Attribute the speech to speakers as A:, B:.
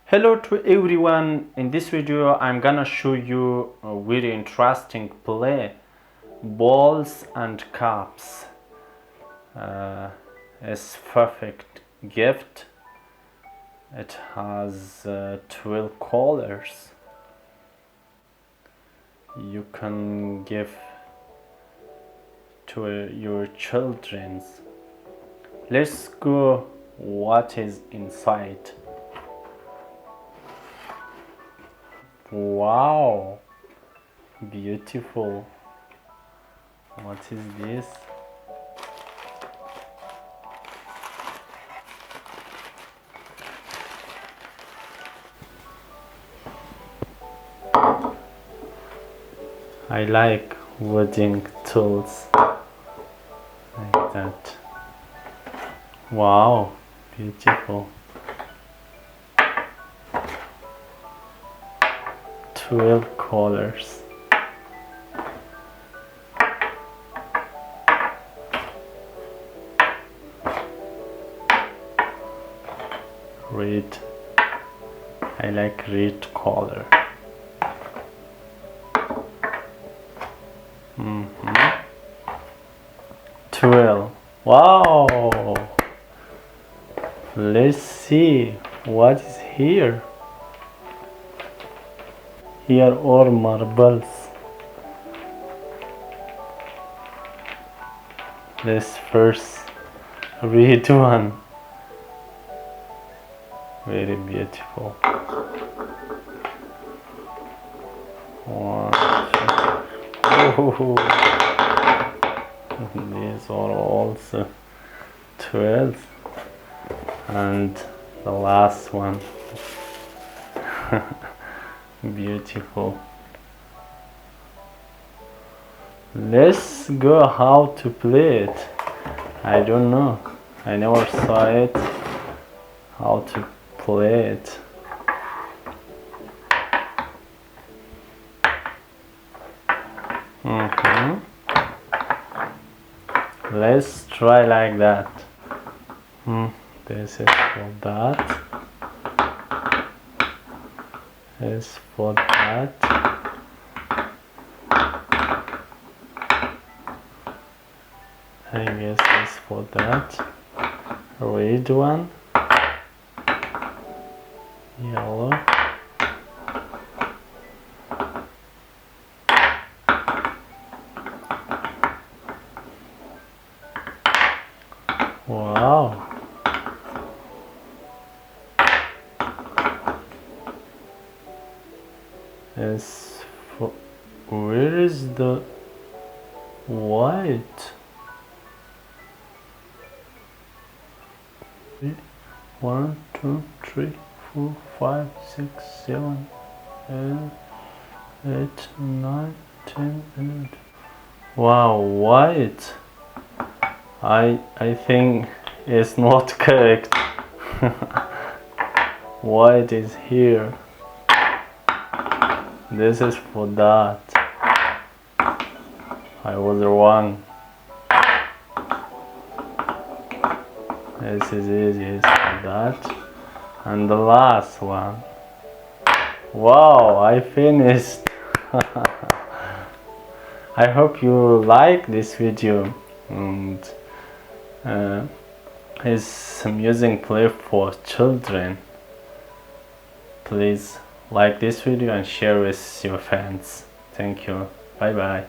A: Hello to everyone. In this video I'm gonna show you a very interesting play, balls and cups. It's perfect gift. It has 12 colors. You can give to your children. Let's go what is inside. Wow, beautiful. What is this? I like wooden tools like that. Wow, beautiful. 12 colors. Red. I like red color. 12. Wow. Let's see what is here. Here are marbles. Let's first read one. Very beautiful. One, two. These are also 12. And the last one. Beautiful. Let's go how to play it. I don't know. I never saw it. How to play it. Let's try like that. This is for that. This for that. I guess this for that. Red one. Yellow. Wow. Is for where is the white? 1, 2, 3, 4, 5, 6, 7, 8, 9, 10, 11. Wow, white. I think it's not correct. White is here. This is for that. I was wrong. This is easy for that. And the last one. Wow, I finished. I hope you like this video, and it's amusing play for children. Please like this video and share with your friends. Thank you. Bye bye.